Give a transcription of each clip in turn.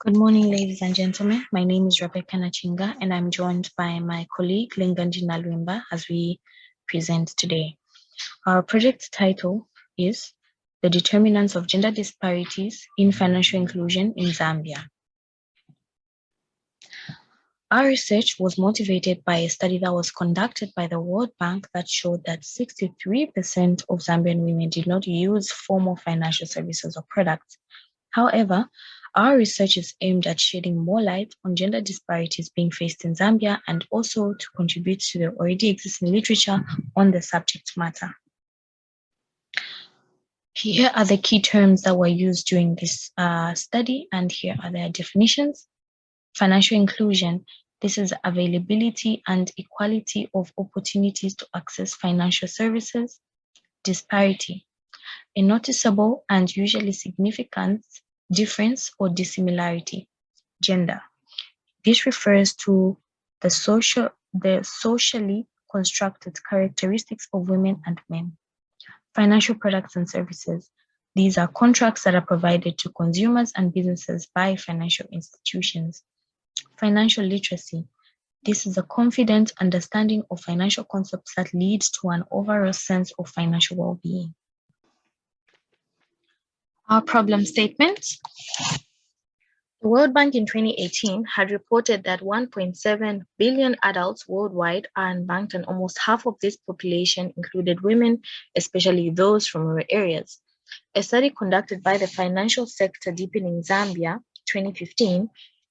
Good morning, ladies and gentlemen. My name is Rabecca Nachinga, and I'm joined by my colleague Lenganji Nalwimba as we present today. Our project title is The Determinants of Gender Disparities in Financial Inclusion in Zambia. Our research was motivated by a study that was conducted by the World Bank that showed that 63% of Zambian women did not use formal financial services or products. However, our research is aimed at shedding more light on gender disparities being faced in Zambia and also to contribute to the already existing literature on the subject matter. Here are the key terms that were used during this study, and here are their definitions. Financial inclusion. This is availability and equality of opportunities to access financial services. Disparity. A noticeable and usually significant difference or dissimilarity. Gender. This refers to the socially constructed characteristics of women and men. Financial products and services. These are contracts that are provided to consumers and businesses by financial institutions. Financial literacy. This is a confident understanding of financial concepts that leads to an overall sense of financial well-being. Our problem statement. The World Bank in 2018 had reported that 1.7 billion adults worldwide are unbanked, and almost half of this population included women, especially those from rural areas. A study conducted by the Financial Sector Deepening Zambia 2015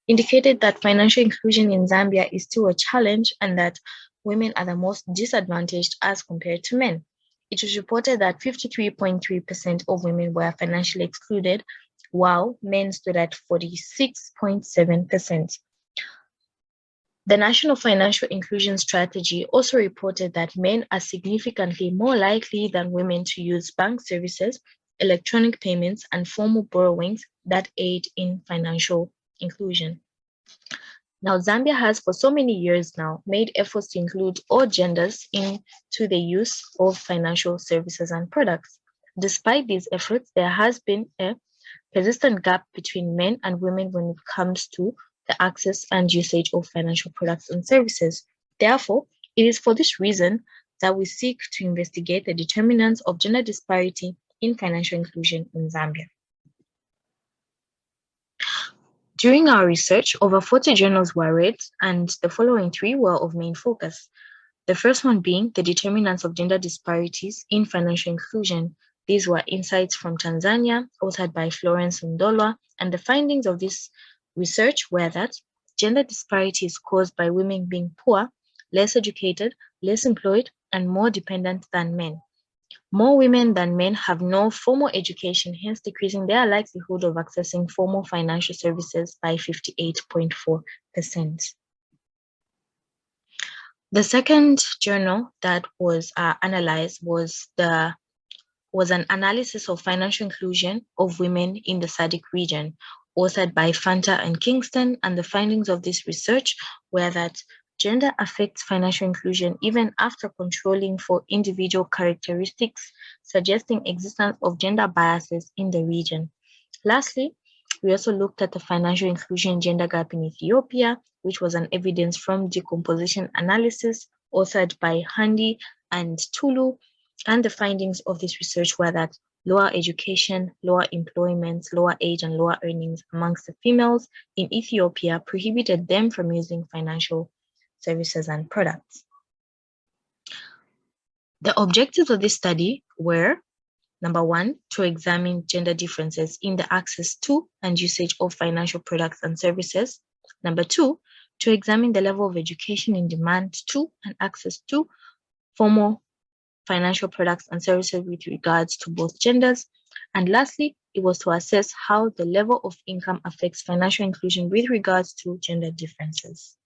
indicated that financial inclusion in Zambia is still a challenge and that women are the most disadvantaged as compared to men. It was reported that 53.3% of women were financially excluded, while men stood at 46.7%. The National Financial Inclusion Strategy also reported that men are significantly more likely than women to use bank services, electronic payments, and formal borrowings that aid in financial inclusion. Now, Zambia has for so many years now made efforts to include all genders into the use of financial services and products. Despite these efforts, there has been a persistent gap between men and women when it comes to the access and usage of financial products and services. Therefore, it is for this reason that we seek to investigate the determinants of gender disparity in financial inclusion in Zambia. During our research, over 40 journals were read, and the following three were of main focus. The first one being the determinants of gender disparities in financial inclusion. These were insights from Tanzania, authored by Florence Ndolwa, and the findings of this research were that gender disparity is caused by women being poor, less educated, less employed, and more dependent than men. More women than men have no formal education, hence decreasing their likelihood of accessing formal financial services by 58.4%. The second journal that was analyzed was an analysis of financial inclusion of women in the SADC region, authored by Fanta and Kingston, and the findings of this research were that gender affects financial inclusion even after controlling for individual characteristics, suggesting existence of gender biases in the region. Lastly, we also looked at the financial inclusion gender gap in Ethiopia, which was an evidence from decomposition analysis authored by Handi and Tulu, and the findings of this research were that lower education, lower employment, lower age, and lower earnings amongst the females in Ethiopia prohibited them from using financial services and products. The objectives of this study were, number one, to examine gender differences in the access to and usage of financial products and services. Number two, to examine the level of education in demand to and access to formal financial products and services with regards to both genders. And lastly, it was to assess how the level of income affects financial inclusion with regards to gender differences.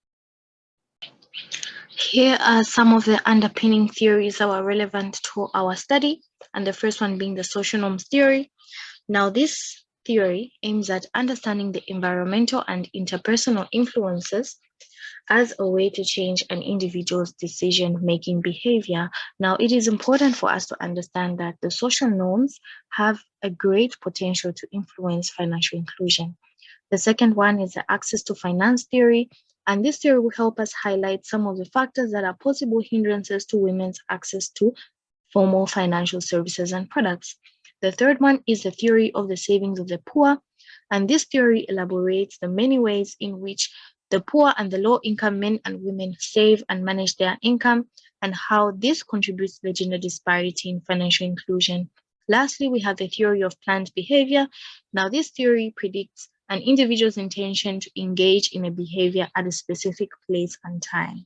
Here are some of the underpinning theories that were relevant to our study, and the first one being the social norms theory. Now, this theory aims at understanding the environmental and interpersonal influences as a way to change an individual's decision-making behavior. Now, it is important for us to understand that the social norms have a great potential to influence financial inclusion. The second one is the access to finance theory, and this theory will help us highlight some of the factors that are possible hindrances to women's access to formal financial services and products. The third one is the theory of the savings of the poor, and this theory elaborates the many ways in which the poor and the low-income men and women save and manage their income, and how this contributes to the gender disparity in financial inclusion. Lastly, we have the theory of planned behavior. Now, this theory predicts an individual's intention to engage in a behavior at a specific place and time.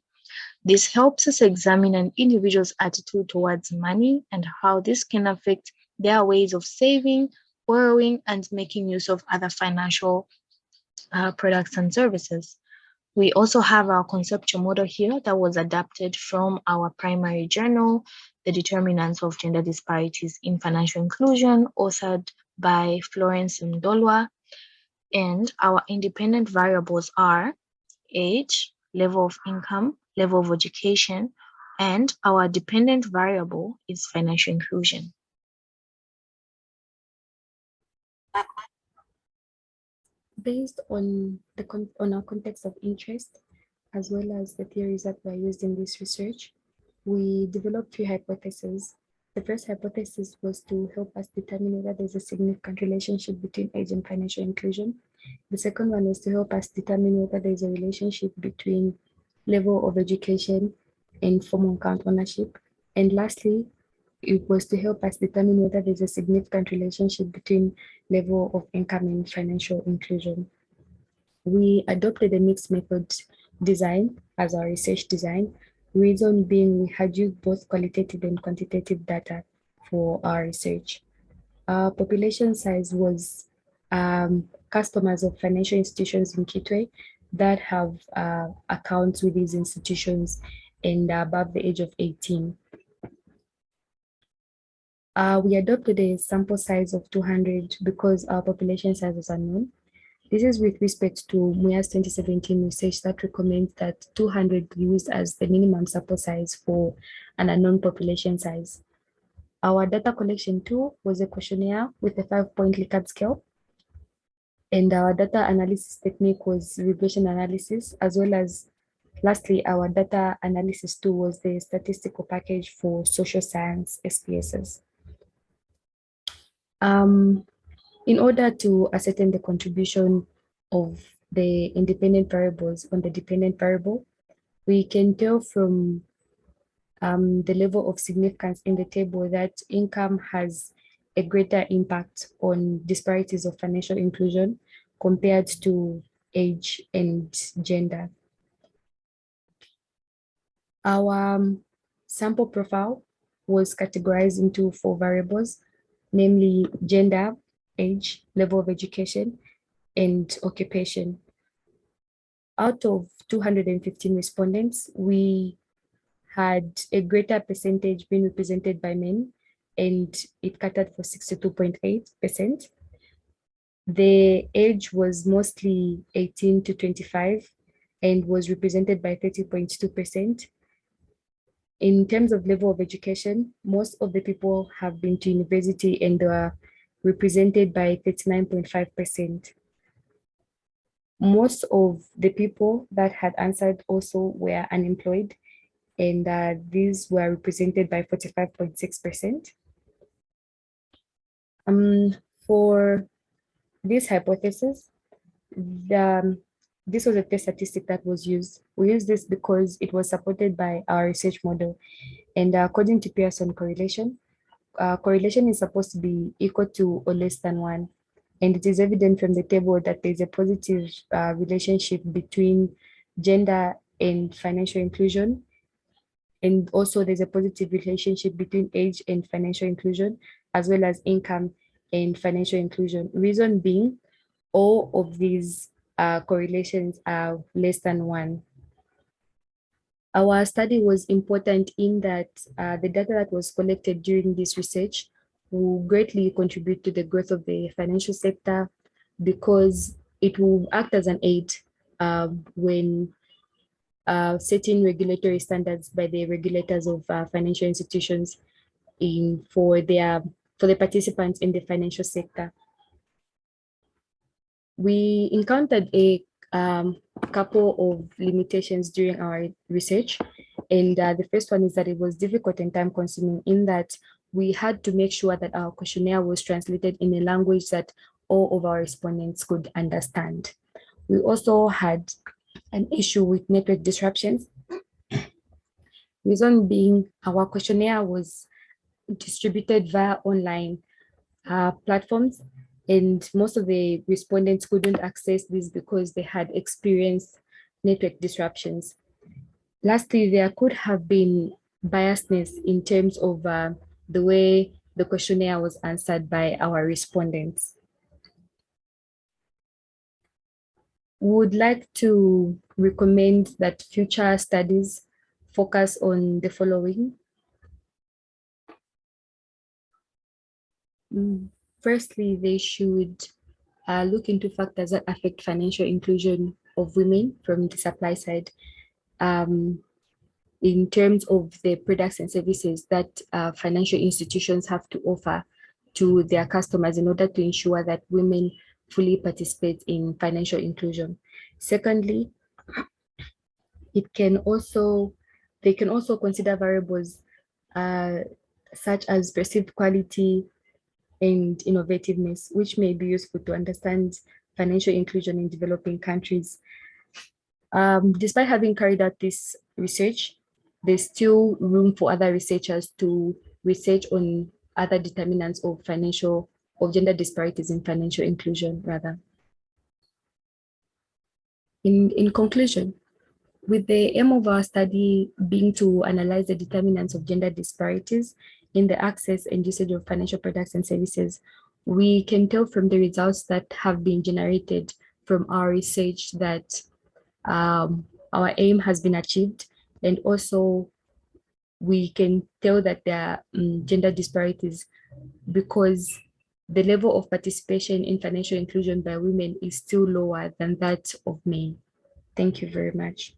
This helps us examine an individual's attitude towards money and how this can affect their ways of saving, borrowing, and making use of other financial products and services. We also have our conceptual model here that was adapted from our primary journal, The Determinants of Gender Disparities in Financial Inclusion, authored by Florence Mdolwa. And our independent variables are age, level of income, level of education, and our dependent variable is financial inclusion. Based on our context of interest, as well as the theories that were used in this research, we developed three hypotheses. The first hypothesis was to help us determine whether there's a significant relationship between age and financial inclusion. The second one was to help us determine whether there's a relationship between level of education and formal account ownership. And lastly, it was to help us determine whether there's a significant relationship between level of income and financial inclusion. We adopted a mixed method design as our research design, reason being we had used both qualitative and quantitative data for our research. Our population size was customers of financial institutions in Kitwe that have accounts with these institutions and above the age of 18. We adopted a sample size of 200 because our population size was unknown. This is with respect to MUIA's 2017 research that recommends that 200 be used as the minimum sample size for an unknown population size. Our data collection tool was a questionnaire with a 5-point Likert scale. And our data analysis technique was regression analysis, as well as, lastly, our data analysis tool was the statistical package for social science SPSS. In order to ascertain the contribution of the independent variables on the dependent variable, we can tell from the level of significance in the table that income has a greater impact on disparities of financial inclusion compared to age and gender. Our sample profile was categorized into 4 variables, namely gender, age, level of education, and occupation. Out of 215 respondents, we had a greater percentage being represented by men, and it catered for 62.8%. The age was mostly 18 to 25 and was represented by 30.2%. In terms of level of education, most of the people have been to university and are represented by 39.5%. Most of the people that had answered also were unemployed, and these were represented by 45.6%. For this hypothesis, this was a test statistic that was used. We used this because it was supported by our research model. And according to Pearson correlation, correlation is supposed to be equal to or less than 1. And it is evident from the table that there's a positive relationship between gender and financial inclusion. And also there's a positive relationship between age and financial inclusion, as well as income and financial inclusion. Reason being, all of these correlations are less than 1. Our study was important in that the data that was collected during this research will greatly contribute to the growth of the financial sector, because it will act as an aid when setting regulatory standards by the regulators of financial institutions for the participants in the financial sector. We encountered a couple of limitations during our research. And the first one is that it was difficult and time consuming in that we had to make sure that our questionnaire was translated in a language that all of our respondents could understand. We also had an issue with network disruptions. Reason being, our questionnaire was distributed via online platforms, and most of the respondents couldn't access this because they had experienced network disruptions. Lastly, there could have been biasness in terms of the way the questionnaire was answered by our respondents. We would like to recommend that future studies focus on the following. Firstly, they should look into factors that affect financial inclusion of women from the supply side, in terms of the products and services that financial institutions have to offer to their customers in order to ensure that women fully participate in financial inclusion. Secondly, they can also consider variables such as perceived quality and innovativeness, which may be useful to understand financial inclusion in developing countries. Despite having carried out this research, there's still room for other researchers to research on other determinants of gender disparities in financial inclusion, rather. In conclusion, with the aim of our study being to analyze the determinants of gender disparities in the access and usage of financial products and services, we can tell from the results that have been generated from our research that our aim has been achieved, and also we can tell that there are gender disparities because the level of participation in financial inclusion by women is still lower than that of men. Thank you very much.